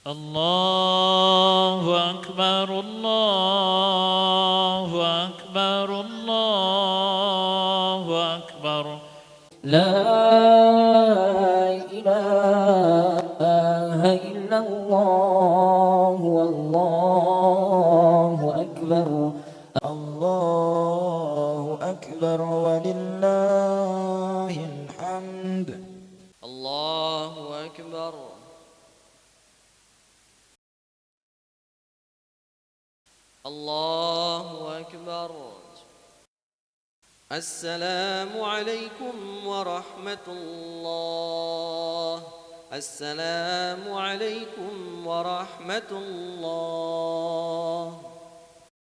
الله أكبر الله أكبر الله أكبر لا إله إلا الله والله أكبر الله أكبر ولله الحمد. الله أكبر. الله أكبر. السلام عليكم ورحمة الله. السلام عليكم ورحمة الله.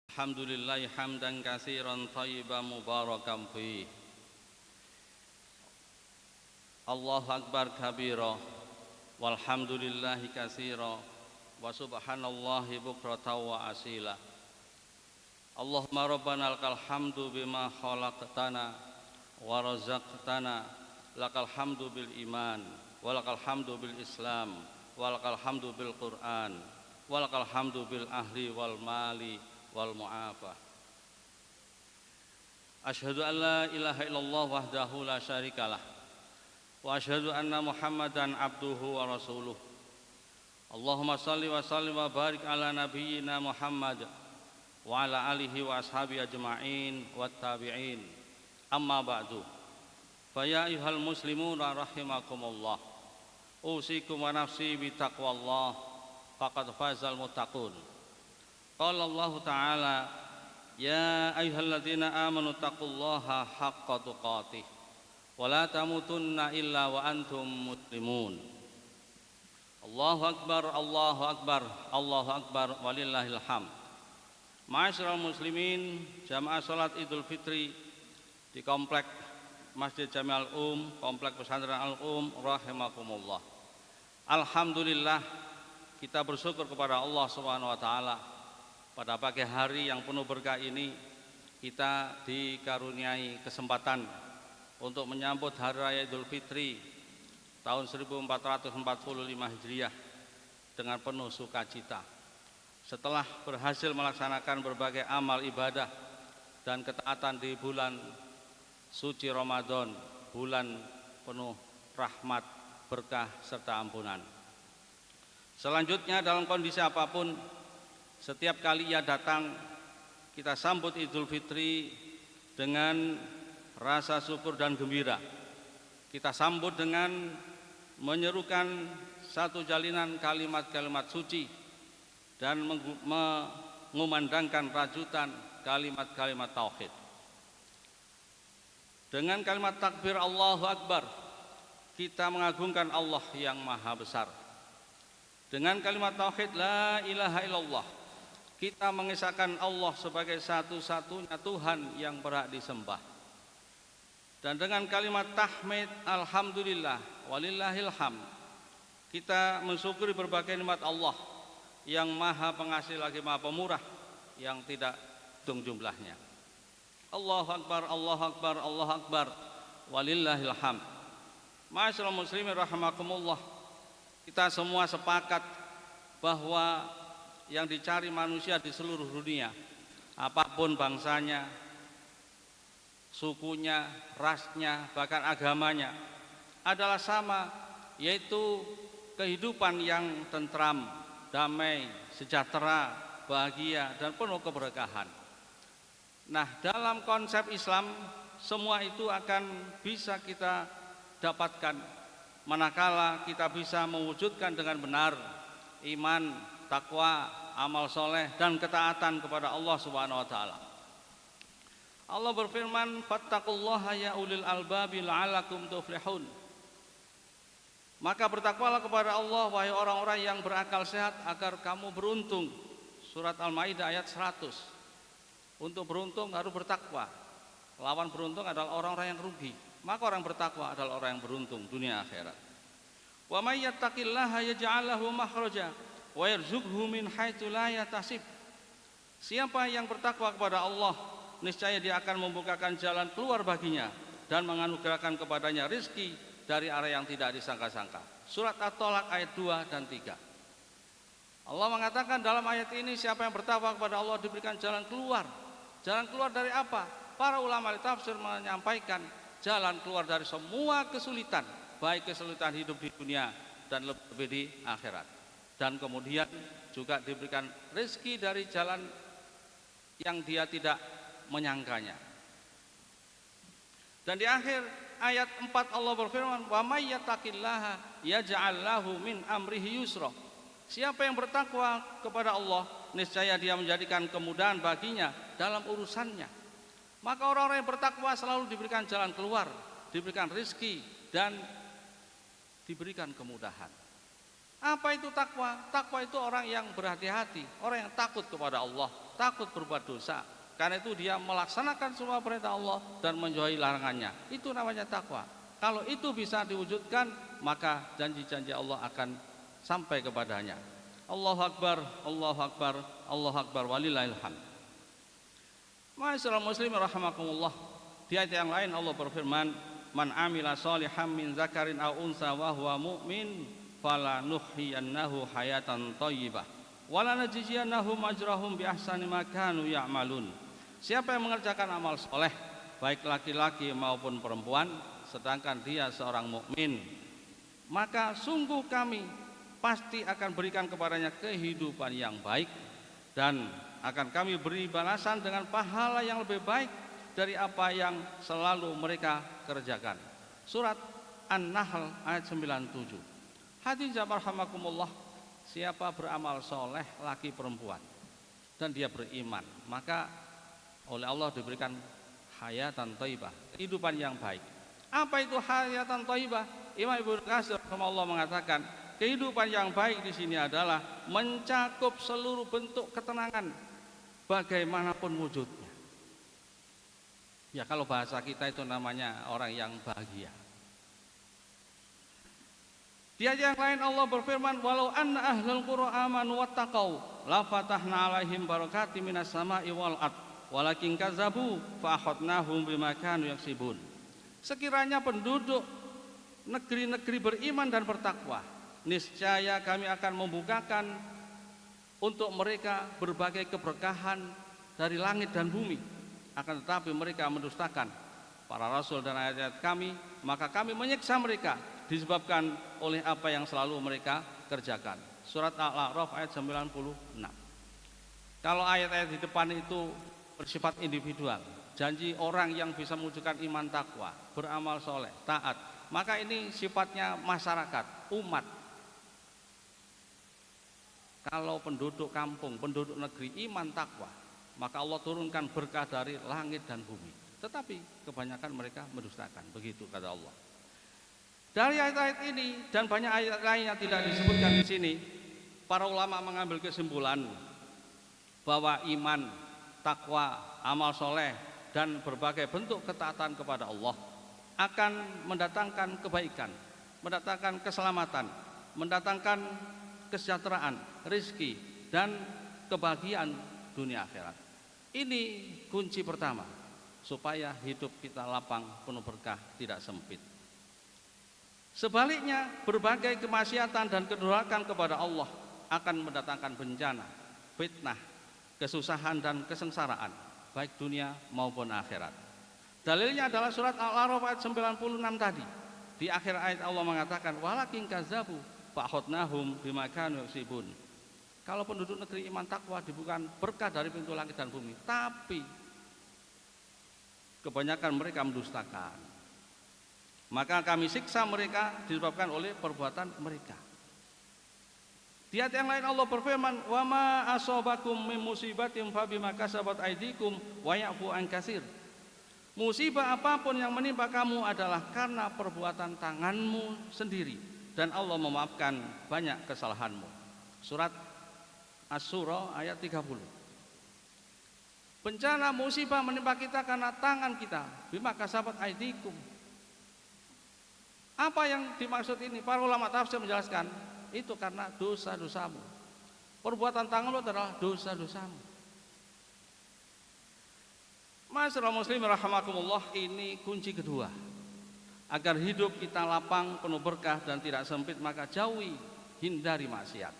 الحمد لله حمدا كثيرا طيبا مباركا فيه. الله أكبر كبيرا والحمد لله كثيرا وسبحان الله بكرة وأصيلا. اللهم ربنا لك الحمد بما خلقتنا ورزقتنا، لك الحمد بالإيمان ولك الحمد بالإسلام ولك الحمد بالقرآن ولك الحمد بالأهل والمال والمعافاة. أشهد أن لا إله إلا الله وحده لا شريك له وأشهد أن محمدا عبده ورسوله. اللهم صل وسلم وبارك على نبينا محمد وعلى آله وأصحابه أجمعين والتابعين. أما بعد، فيا أيها المسلمون رحمكم الله، أوصيكم ونفسي بتقوى الله فقد فاز المتقون. قال الله تعالى: يا أيها الذين آمنوا اتقوا الله حق تقاته ولا تموتن إلا وأنتم مسلمون. الله أكبر الله أكبر الله أكبر walillahil hamd. Ma'asyiral muslimin, jamaah salat Idul Fitri di komplek Masjid Jami Al-Um, komplek pesantren Al-Um rahimakumullah. Alhamdulillah, kita bersyukur kepada Allah Subhanahu wa taala pada pagi hari yang penuh berkah ini kita dikaruniai kesempatan untuk menyambut hari raya Idul Fitri tahun 1445 Hijriah dengan penuh sukacita. Setelah berhasil melaksanakan berbagai amal ibadah dan ketaatan di bulan suci Ramadan, bulan penuh rahmat, berkah serta ampunan. Selanjutnya, dalam kondisi apapun, setiap kali ia datang, kita sambut Idul Fitri dengan rasa syukur dan gembira. Kita sambut dengan menyerukan satu jalinan kalimat-kalimat suci dan mengumandangkan rajutan kalimat-kalimat tauhid. Dengan kalimat takbir Allahu Akbar, kita mengagungkan Allah yang maha besar. Dengan kalimat tauhid la ilaha illallah, kita mengesahkan Allah sebagai satu-satunya Tuhan yang berhak disembah. Dan dengan kalimat tahmid alhamdulillah walillahil hamd, kita mensyukuri berbagai nikmat Allah yang maha pengasih lagi maha pemurah yang tidak hitung jumlahnya. Allahu Akbar Allahu Akbar Allahu Akbar walillahil hamd. Ma'asyiral muslimin rahimakumullah, kita semua sepakat bahwa yang dicari manusia di seluruh dunia, apapun bangsanya, sukunya, rasnya, bahkan agamanya, adalah sama, yaitu kehidupan yang tentram, damai, sejahtera, bahagia, dan penuh keberkahan. Nah, dalam konsep Islam, semua itu akan bisa kita dapatkan manakala kita bisa mewujudkan dengan benar iman, takwa, amal soleh, dan ketaatan kepada Allah Subhanahu wa taala. Allah berfirman, fattaqullaha ya ulil albabi la'alakum tuflihun. Maka bertakwalah kepada Allah wahai orang-orang yang berakal sehat agar kamu beruntung. Surat Al-Maidah ayat 100. Untuk beruntung harus bertakwa. Lawan beruntung adalah orang-orang yang rugi. Maka orang bertakwa adalah orang yang beruntung dunia akhirat. Wa may yattaqillaha yaj'al lahu makhraja wa yarzuqhu min haitsu la yahtasib. Siapa yang bertakwa kepada Allah, niscaya dia akan membukakan jalan keluar baginya dan menganugerahkan kepadanya rezeki dari arah yang tidak disangka-sangka. Surat At-Tolak ayat 2 dan 3. Allah mengatakan dalam ayat ini, siapa yang bertakwa kepada Allah diberikan jalan keluar. Jalan keluar dari apa? Para ulama tafsir menyampaikan jalan keluar dari semua kesulitan, baik kesulitan hidup di dunia dan lebih di akhirat. Dan kemudian juga diberikan rezeki dari jalan yang dia tidak menyangkanya. Dan di akhir ayat 4 Allah berfirman, "Wa may yattaqillaha yaj'al lahu min amrihi yusra." Siapa yang bertakwa kepada Allah, niscaya dia menjadikan kemudahan baginya dalam urusannya. Maka orang-orang yang bertakwa selalu diberikan jalan keluar, diberikan rezeki dan diberikan kemudahan. Apa itu takwa? Takwa itu orang yang berhati-hati, orang yang takut kepada Allah, takut berbuat dosa. Karena itu dia melaksanakan semua perintah Allah dan menjauhi larangannya. Itu namanya takwa. Kalau itu bisa diwujudkan, maka janji-janji Allah akan sampai kepadanya. Allahu Akbar, Allahu Akbar, Allahu Akbar, walillahil hamd. Ma'asyiral muslimin rahimakumullah. Di ayat yang lain Allah berfirman, "Man amila shalihan min zakarin aw unsa wa huwa mu'min fala nuhyiyannahu hayatan thayyibah wa la najziyannahum ajrahum bi ahsani ma kanu ya'malun." Siapa yang mengerjakan amal soleh, baik laki-laki maupun perempuan, sedangkan dia seorang mukmin, maka sungguh kami pasti akan berikan kepadanya kehidupan yang baik dan akan kami beri balasan dengan pahala yang lebih baik dari apa yang selalu mereka kerjakan. Surat An-Nahl ayat 97. Hadirin rahimakumullah, siapa beramal soleh laki perempuan dan dia beriman, maka oleh Allah diberikan hayatan thayyibah, kehidupan yang baik. Apa itu hayatan thayyibah? Imam Ibnu Katsir rahimahullah mengatakan, kehidupan yang baik di sini adalah mencakup seluruh bentuk ketenangan bagaimanapun wujudnya. Ya, kalau bahasa kita itu namanya orang yang bahagia. Di ayat yang lain Allah berfirman, "Walau anna ahlul qura amanu wattaqau la fatahna 'alaihim barakatim minas sama'i wal ard walakin kazzabu fa akhadnahum bima kanu yaksibun." Sekiranya penduduk negeri-negeri beriman dan bertakwa, niscaya kami akan membukakan untuk mereka berbagai keberkahan dari langit dan bumi. Akan tetapi mereka mendustakan para rasul dan ayat-ayat kami, maka kami menyiksa mereka disebabkan oleh apa yang selalu mereka kerjakan. Surat Al-A'raf ayat 96. Kalau ayat-ayat di depan itu bersifat individual, janji orang yang bisa mewujudkan iman takwa, beramal soleh, taat, maka ini sifatnya masyarakat, umat. Kalau penduduk kampung, penduduk negeri iman takwa, maka Allah turunkan berkah dari langit dan bumi. Tetapi kebanyakan mereka mendustakan, begitu kata Allah. Dari ayat-ayat ini dan banyak ayat lain yang tidak disebutkan di sini, para ulama mengambil kesimpulan bahwa iman, takwa, amal soleh dan berbagai bentuk ketaatan kepada Allah akan mendatangkan kebaikan, mendatangkan keselamatan, mendatangkan kesejahteraan, rezeki dan kebahagiaan dunia akhirat. Ini kunci pertama supaya hidup kita lapang, penuh berkah, tidak sempit. Sebaliknya, berbagai kemaksiatan dan kedurhakaan kepada Allah akan mendatangkan bencana, fitnah, kesusahan dan kesengsaraan, baik dunia maupun akhirat. Dalilnya adalah surat Al-A'raf ayat 96 tadi. Di akhir ayat Allah mengatakan, "Walakin kazzabu fa akhadnahum bima kanu yaksibun." Kalau penduduk negeri iman takwa dibukakan berkah dari pintu langit dan bumi, tapi kebanyakan mereka mendustakan. Maka kami siksa mereka disebabkan oleh perbuatan mereka. Di ayat yang lain Allah berfirman, "Wa ma asabakum min musibatin fa bima kasabat aydikum wa ya'fu an katsir." Musibah apapun yang menimpa kamu adalah karena perbuatan tanganmu sendiri dan Allah memaafkan banyak kesalahanmu. Surat Asy-Syura ayat 30. Bencana musibah menimpa kita karena tangan kita, bima kasabat aydikum. Apa yang dimaksud ini? Para ulama tafsir menjelaskan, itu karena dosa-dosamu. Perbuatan tanganmu adalah dosa-dosamu. Ma'asyiral muslimin rahimakumullah, ini kunci kedua. Agar hidup kita lapang, penuh berkah dan tidak sempit, maka jauhi, hindari maksiat.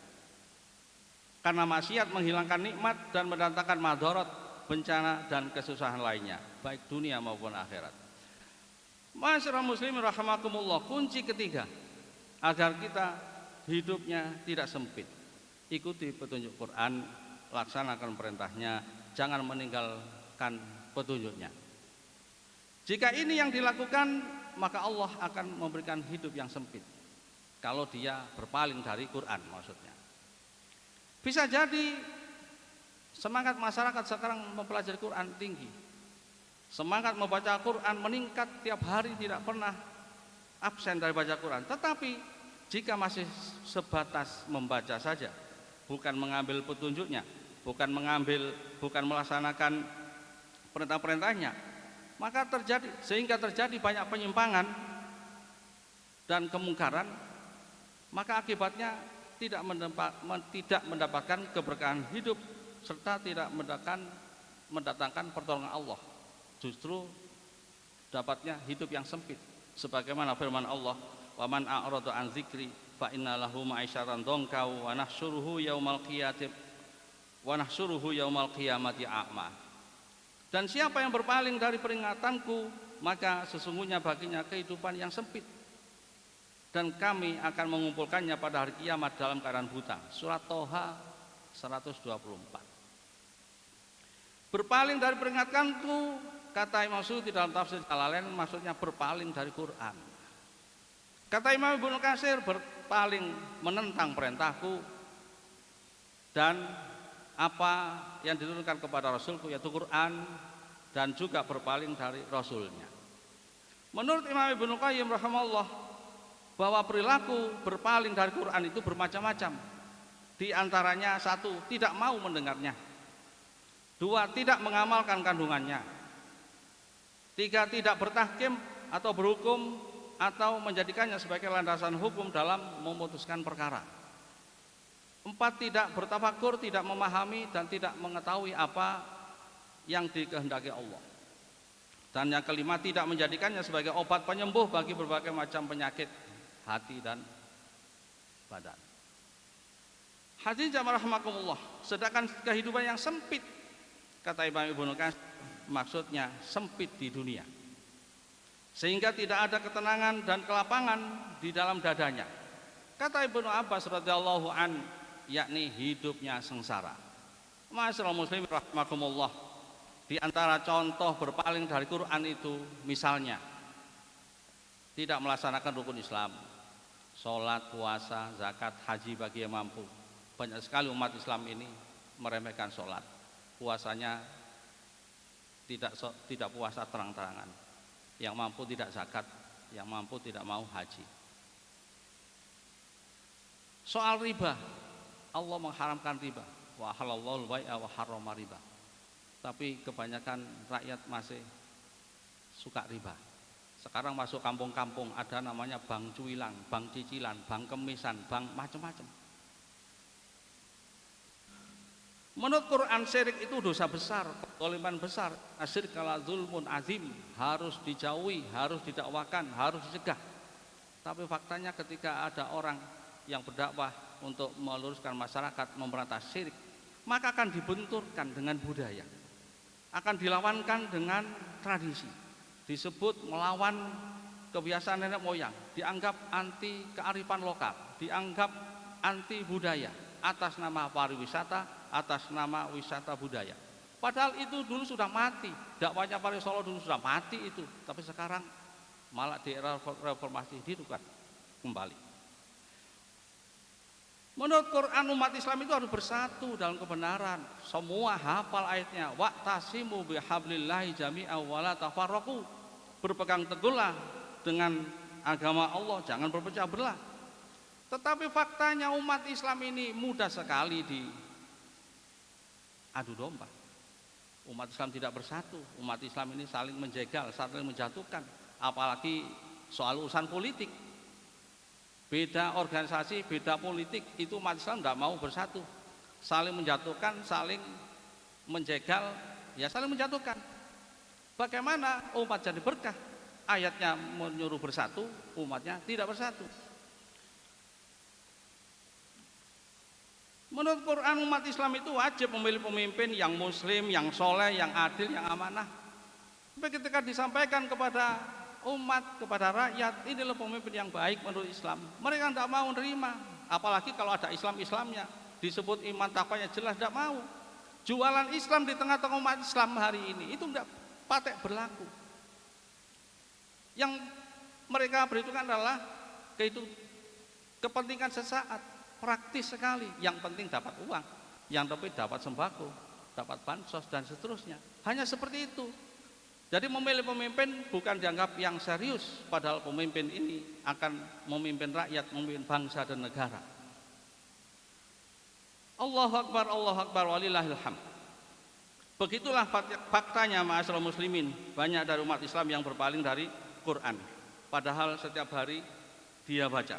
Karena maksiat menghilangkan nikmat dan mendatangkan madharat, bencana dan kesusahan lainnya, baik dunia maupun akhirat. Masyarakat muslimin rahimakumullah, kunci ketiga agar kita hidupnya tidak sempit, ikuti petunjuk Quran, laksanakan perintahnya, jangan meninggalkan petunjuknya. Jika ini yang dilakukan, maka Allah akan memberikan hidup yang sempit. Kalau dia berpaling dari Quran maksudnya. Bisa jadi semangat masyarakat sekarang mempelajari Quran tinggi, semangat membaca Quran meningkat tiap hari, tidak pernah absen dari baca Quran. Tetapi jika masih sebatas membaca saja, bukan mengambil petunjuknya, bukan melaksanakan perintah-perintahnya, maka sehingga terjadi banyak penyimpangan dan kemungkaran, maka akibatnya tidak mendapatkan keberkahan hidup serta tidak mendatangkan pertolongan Allah. Justru dapatnya hidup yang sempit. Sebagaimana firman Allah, "Wa man a'rada an dzikri fa inna lahu ma'isyatan dhanka wa nahsyuruhu yaumal qiyamati a'ma." Dan siapa yang berpaling dari peringatanku, maka sesungguhnya baginya kehidupan yang sempit, dan kami akan mengumpulkannya pada hari kiamat dalam keadaan buta. Surat Toha 124. Berpaling dari peringatanku, kata Imam Suyuti dalam tafsir Jalalain, maksudnya berpaling dari Quran. Kata Imam Ibnu Katsir, berpaling menentang perintahku dan apa yang diturunkan kepada Rasulku, yaitu Quran, dan juga berpaling dari Rasulnya. Menurut Imam Ibnu Qayyim rahimahullah, bahwa perilaku berpaling dari Quran itu bermacam-macam. Di antaranya, 1, tidak mau mendengarnya. 2, tidak mengamalkan kandungannya. 3, tidak bertahkim atau berhukum atau menjadikannya sebagai landasan hukum dalam memutuskan perkara. 4, tidak bertafakur, tidak memahami dan tidak mengetahui apa yang dikehendaki Allah. Dan yang kelima, tidak menjadikannya sebagai obat penyembuh bagi berbagai macam penyakit hati dan badan. Hadirin jamaah rahimakumullah, sedangkan kehidupan yang sempit, kata Imam Ibnu Katsir, maksudnya sempit di dunia, sehingga tidak ada ketenangan dan kelapangan di dalam dadanya. Kata Ibnu Abbas radhiyallahu an, yakni hidupnya sengsara. Masyaallah muslimin rahimakumullah, di antara contoh berpaling dari Quran itu misalnya tidak melaksanakan rukun Islam, sholat, puasa, zakat, haji bagi yang mampu. Banyak sekali umat Islam ini meremehkan sholat, puasanya tidak puasa terang-terangan, yang mampu tidak zakat, yang mampu tidak mau haji. Soal riba, Allah mengharamkan riba, wa halallahu al-bai'a wa harrama riba. Tapi kebanyakan rakyat masih suka riba. Sekarang masuk kampung-kampung ada namanya bank cuilan, bank cicilan, bank kemisan, bank macam-macam. Menurut Quran, syirik itu dosa besar, kezaliman besar. Asyrik kala zulmun azim, harus dijauhi, harus didakwakan, harus dicegah. Tapi faktanya ketika ada orang yang berdakwah untuk meluruskan masyarakat, memberantas syirik, maka akan dibenturkan dengan budaya, akan dilawankan dengan tradisi. Disebut melawan kebiasaan nenek moyang, dianggap anti kearifan lokal, dianggap anti budaya, atas nama pariwisata, atas nama wisata budaya. Padahal itu dulu sudah mati, dakwahnya Paris Solo dulu sudah mati itu, tapi sekarang malah di era reformasi dihidupkan kembali. Menurut Quran, umat Islam itu harus bersatu dalam kebenaran. Semua hafal ayatnya, wa'tasimu bihablillahi jami'a wa la tafarraqu. Berpegang teguhlah dengan agama Allah, jangan berpecah belah. Tetapi faktanya umat Islam ini mudah sekali diadu domba. Umat Islam tidak bersatu, umat Islam ini saling menjegal, saling menjatuhkan, apalagi soal urusan politik. Beda organisasi, beda politik, itu umat Islam tidak mau bersatu, saling menjatuhkan, saling menjegal, ya saling menjatuhkan. Bagaimana umat jadi berkah? Ayatnya menyuruh bersatu, umatnya tidak bersatu. Menurut Quran umat Islam itu wajib memilih pemimpin yang muslim, yang soleh, yang adil, yang amanah. Tapi ketika disampaikan kepada umat, kepada rakyat, inilah pemimpin yang baik menurut Islam, mereka tidak mau menerima. Apalagi kalau ada Islam-Islamnya, disebut iman takwanya jelas, tidak mau. Jualan Islam di tengah-tengah umat Islam hari ini itu tidak patek berlaku. Yang mereka perhitungkan adalah kepentingan sesaat, praktis sekali. Yang penting dapat uang, yang tapi dapat sembako, dapat bansos dan seterusnya. Hanya seperti itu. Jadi memilih pemimpin bukan dianggap yang serius, padahal pemimpin ini akan memimpin rakyat, memimpin bangsa dan negara. Allahu Akbar, walillahil hamd. Begitulah faktanya ma'asyiral muslimin, banyak dari umat Islam yang berpaling dari Quran, padahal setiap hari dia baca.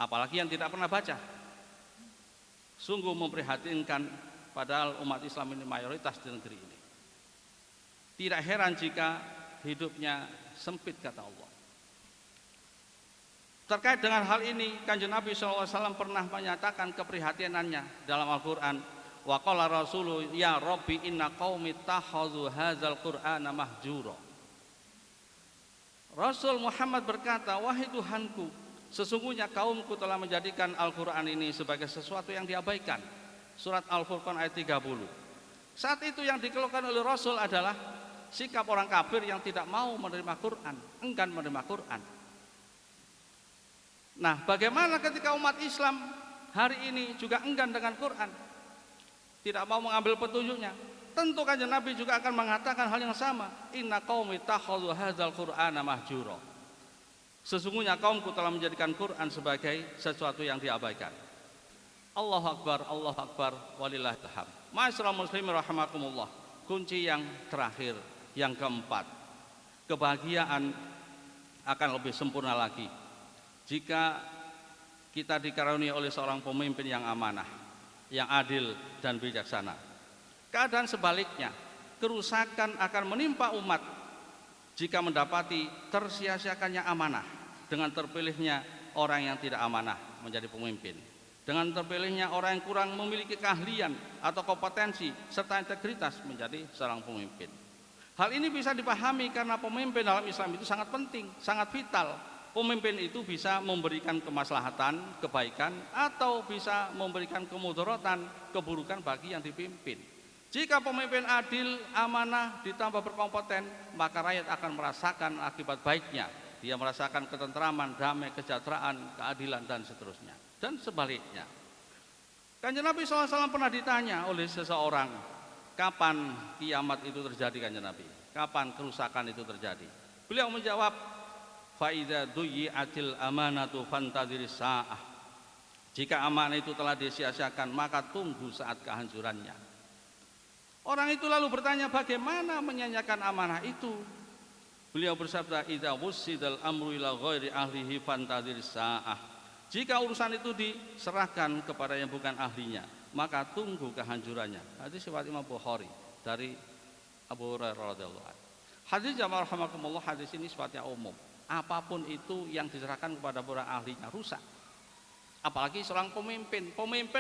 Apalagi yang tidak pernah baca. Sungguh memprihatinkan, padahal umat Islam ini mayoritas di negeri ini. Tidak heran jika hidupnya sempit, kata Allah. Terkait dengan hal ini, Kanjeng Nabi SAW pernah menyatakan keprihatinannya dalam Al-Quran. Wa qala rasulu ya Rabbi inna qaumi takhadhu hadzal qur'ana mahjura. Rasul Muhammad berkata, wahai Tuhanku, sesungguhnya kaumku telah menjadikan Al-Quran ini sebagai sesuatu yang diabaikan. Surat Al-Furqan ayat 30. Saat itu yang dikeluhkan oleh Rasul adalah sikap orang kafir yang tidak mau menerima Quran, enggan menerima Quran. Nah, bagaimana ketika umat Islam hari ini juga enggan dengan Quran, tidak mau mengambil petunjuknya? Tentu Kanjeng Nabi juga akan mengatakan hal yang sama. Inna qaumi takhadhu hadzal qur'ana mahjura. Sesungguhnya kaumku telah menjadikan Quran sebagai sesuatu yang diabaikan. Allahu Akbar, walillahil hamd. Ma'asyiral muslimin rahimakumullah. Kunci yang terakhir, yang keempat, kebahagiaan akan lebih sempurna lagi jika kita dikaruniai oleh seorang pemimpin yang amanah, yang adil dan bijaksana. Keadaan sebaliknya, kerusakan akan menimpa umat jika mendapati tersia-siakannya amanah dengan terpilihnya orang yang tidak amanah menjadi pemimpin, dengan terpilihnya orang yang kurang memiliki keahlian atau kompetensi serta integritas menjadi seorang pemimpin. Hal ini bisa dipahami karena pemimpin dalam Islam itu sangat penting, sangat vital. Pemimpin itu bisa memberikan kemaslahatan, kebaikan, atau bisa memberikan kemudaratan, keburukan bagi yang dipimpin. Jika pemimpin adil, amanah, ditambah berkompeten, maka rakyat akan merasakan akibat baiknya. Dia merasakan ketentraman, damai, kesejahteraan, keadilan, dan seterusnya. Dan sebaliknya. Kanjeng Nabi SAW pernah ditanya oleh seseorang, kapan kiamat itu terjadi, Kanjeng Nabi? Kapan kerusakan itu terjadi? Beliau menjawab, faidza duyi'atil amanatu fantadhiris sa'ah. Jika amanah itu telah disia-siakan, maka tunggu saat kehancurannya. Orang itu lalu bertanya, bagaimana menyanyiakan amanah itu? Beliau bersabda, idza wussidal amru ila ghairi ahlihi fantadhiris sa'ah. Jika urusan itu diserahkan kepada yang bukan ahlinya, maka tunggu kehancurannya. Hadis riwayat Imam Bukhari dari Abu Hurairah radhiyallahu anhu. Hadis jamaah rahimakumullah, hadis ini sifatnya umum. Apapun itu yang diserahkan kepada para ahlinya rusak. Apalagi seorang pemimpin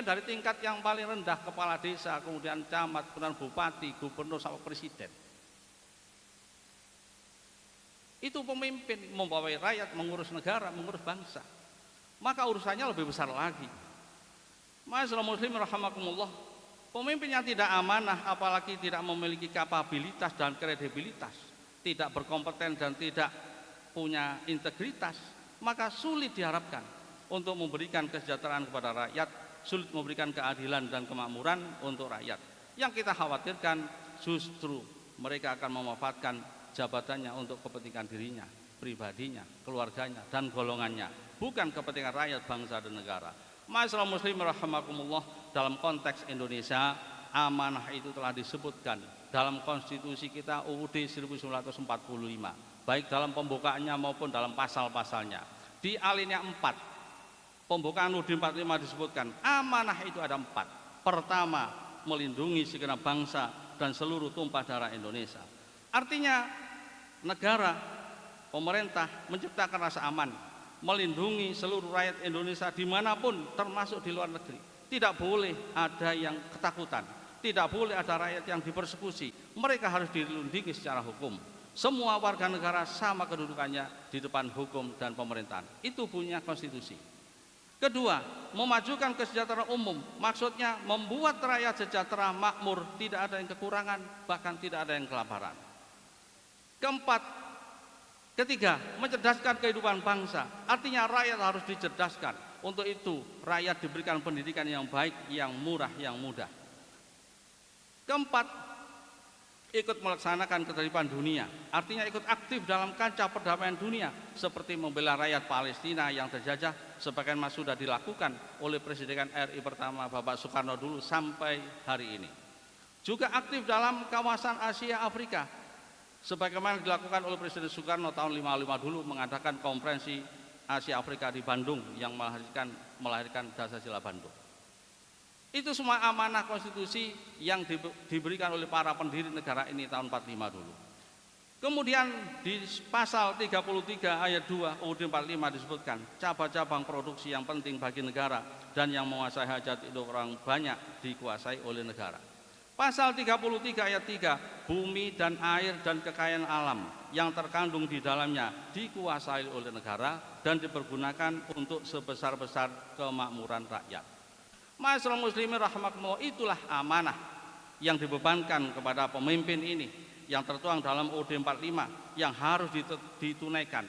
dari tingkat yang paling rendah, kepala desa, kemudian camat, kemudian bupati, gubernur sampai presiden. Itu pemimpin membawa rakyat, mengurus negara, mengurus bangsa. Maka urusannya lebih besar lagi. Ma'asyiral muslimin rahimakumullah, pemimpin yang tidak amanah, apalagi tidak memiliki kapabilitas dan kredibilitas, tidak berkompeten dan tidak punya integritas, maka sulit diharapkan untuk memberikan kesejahteraan kepada rakyat, sulit memberikan keadilan dan kemakmuran untuk rakyat. Yang kita khawatirkan justru mereka akan memanfaatkan jabatannya untuk kepentingan dirinya, pribadinya, keluarganya, dan golongannya, bukan kepentingan rakyat, bangsa, dan negara. Ma'asyiral muslimin rahimakumullah, dalam konteks Indonesia, amanah itu telah disebutkan dalam konstitusi kita UUD 1945, baik dalam pembukaannya maupun dalam pasal-pasalnya. Di alinea 4 pembukaan UUD 45 disebutkan amanah itu ada 4. Pertama, melindungi segenap bangsa dan seluruh tumpah darah Indonesia. Artinya negara, pemerintah menciptakan rasa aman, melindungi seluruh rakyat Indonesia dimanapun, termasuk di luar negeri. Tidak boleh ada yang ketakutan, tidak boleh ada rakyat yang dipersekusi. Mereka harus dilindungi secara hukum. Semua warga negara sama kedudukannya di depan hukum dan pemerintahan. Itu bunyinya konstitusi. Kedua, memajukan kesejahteraan umum, maksudnya membuat rakyat sejahtera, makmur, tidak ada yang kekurangan, bahkan tidak ada yang kelaparan. Ketiga, mencerdaskan kehidupan bangsa, artinya rakyat harus dicerdaskan. Untuk itu, rakyat diberikan pendidikan yang baik, yang murah, yang mudah. Keempat, ikut melaksanakan ketertiban dunia, artinya ikut aktif dalam kancah perdamaian dunia, seperti membela rakyat Palestina yang terjajah, sebagaimana sudah dilakukan oleh Presiden RI pertama Bapak Soekarno dulu sampai hari ini. Juga aktif dalam kawasan Asia Afrika, sebagaimana dilakukan oleh Presiden Soekarno tahun 55 dulu, mengadakan konferensi Asia Afrika di Bandung yang melahirkan Dasar-Sila Bandung. Itu semua amanah konstitusi yang diberikan oleh para pendiri negara ini tahun 45 dulu. Kemudian di pasal 33 ayat 2 UUD 45 disebutkan cabang-cabang produksi yang penting bagi negara dan yang menguasai hajat hidup orang banyak dikuasai oleh negara. Pasal 33 ayat 3, bumi dan air dan kekayaan alam yang terkandung di dalamnya dikuasai oleh negara dan dipergunakan untuk sebesar-besar kemakmuran rakyat. Masyaallah muslimin rahimakumullah, itulah amanah yang dibebankan kepada pemimpin ini yang tertuang dalam UUD 45 yang harus ditunaikan.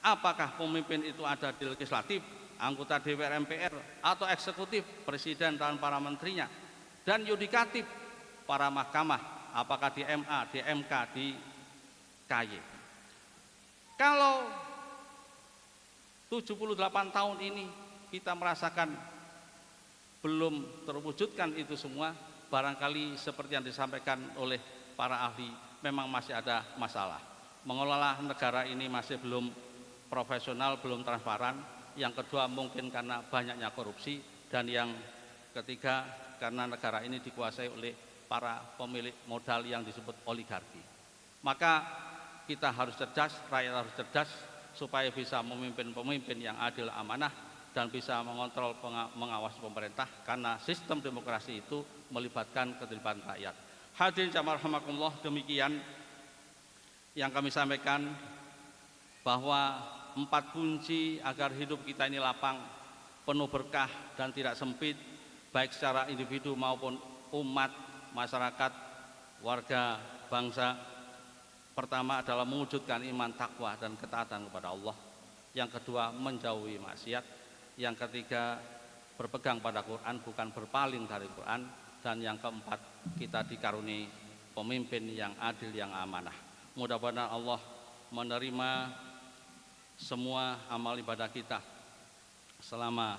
Apakah pemimpin itu ada di legislatif, anggota DPR MPR, atau eksekutif, presiden dan para menterinya, dan yudikatif, para mahkamah, apakah di MA, di MK, di KY. Kalau 78 tahun ini kita merasakan belum terwujudkan itu semua, barangkali seperti yang disampaikan oleh para ahli, memang masih ada masalah. Mengelola negara ini masih belum profesional, belum transparan. Yang kedua mungkin karena banyaknya korupsi, dan yang ketiga karena negara ini dikuasai oleh para pemilik modal yang disebut oligarki. Maka kita harus cerdas, rakyat harus cerdas supaya bisa memimpin pemimpin yang adil, amanah, dan bisa mengontrol, mengawasi pemerintah, karena sistem demokrasi itu melibatkan keterlibatan rakyat. Hadirin jamaah rahimakumullah, demikian yang kami sampaikan, bahwa 4 kunci agar hidup kita ini lapang, penuh berkah dan tidak sempit, baik secara individu maupun umat, masyarakat, warga, bangsa. Pertama adalah mewujudkan iman, takwa dan ketaatan kepada Allah. Yang kedua, menjauhi maksiat. Yang ketiga, berpegang pada Quran, bukan berpaling dari Quran. Dan yang keempat, kita dikaruniai pemimpin yang adil, yang amanah. Mudah-mudahan Allah menerima semua amal ibadah kita selama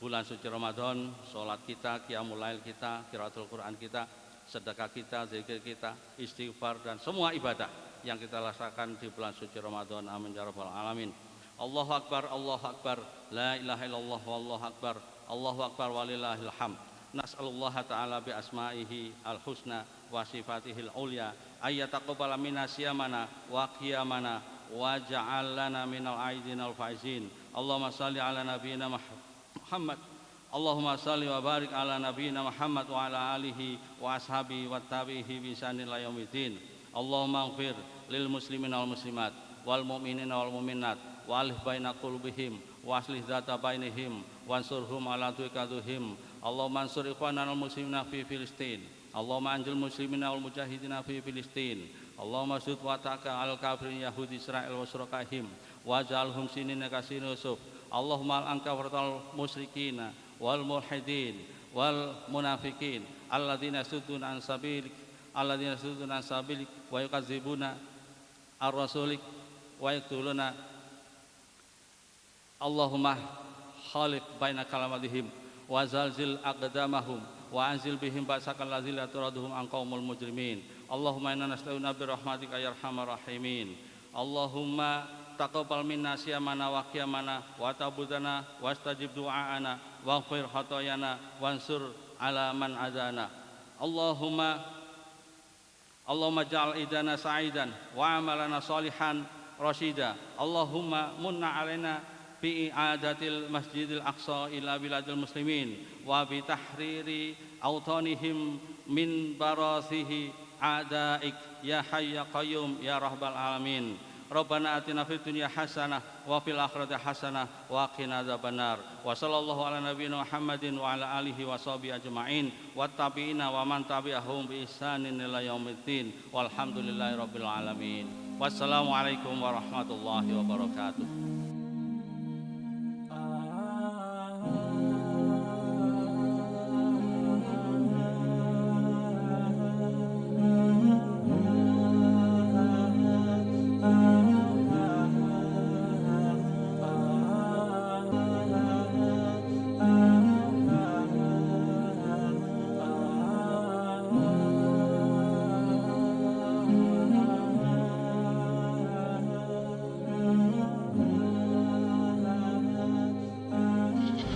bulan suci Ramadan, sholat kita, qiyamul lail kita, qiraatul Quran kita, sedekah kita, zikir kita, istighfar, dan semua ibadah yang kita laksanakan di bulan suci Ramadan. Amin ya rabbal alamin. Allahu akbar, Allahu akbar, la ilaha illallah, wallahu akbar, Allahu akbar walillahil hamd. Nas'alullaha ta'ala bi asma'ihi al-husna wa sifatihil ulya ayyataqabbala minna siyamana wa qiyamana wa ja'al lana minal aidin al-faizin. Allahumma salli ala nabiyyina Muhammad, Allahumma salli wa barik ala nabiyyina Muhammad wa ala alihi wa ashabihi wa tabi'ihi bi ihsanin ila yaumiddin. Allahumma ighfir lil muslimina wal muslimat wal mu'minina wal mu'minat wa alif baina qulubihim wa aslih dzata bainihim wansurhum ala tuqaduhim. Allahumma ansur ikhwanana al muslimina fi Filistin. Allahumma anjil muslimina wal mujahidina fi Filistin. Allahumma sud wa ta'aka al kafirin yahudi Israel wa surakahim wa ja'alhum sinina kasin Yusuf. Allahumma al-anka wartal musyrikina wal mulhidin wal munafikin alladzina yasudduna an sabilik wa yukadzibuna ar-rasulik wa yaqtuluna. Allahumma khaliq baina kalamatihim wa zalzil aqdamahum wa anzil bihim ba'sakal ladzil aturaduhum an qaumul mujrimin. Allahumma inna nasta'inu bi rahmatika ya arhamar rahimin. Allahumma taqabbal minna siyamana wa qiyamana wa tabudana wastajib du'aana waghfir khatayana wansur ala man adana. Allahumma ja'al idana sa'idan wa amalana salihan rasyida. Allahumma munna alaina bi'adatil masjidil aqsa ila biladil muslimin wa bi tahriri awtanihim min barasihi a'daik ya hayy ya qayyum ya rabbal alamin. Rabbana atina fid dunya hasanah wa fil akhirati hasanah wa qina adzabannar. Wa sallallahu ala nabiyina Muhammadin wa ala alihi wa sahbihi ajmain wa tabi'ina wa man tabi'ahum bi ihsanin ila yaumiddin. Walhamdulillahi rabbil alamin. Wassalamualaikum warahmatullahi wabarakatuh.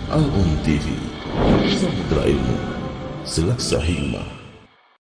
Al-Um TV, Samudra Ilmu, Selaksa Hikmah.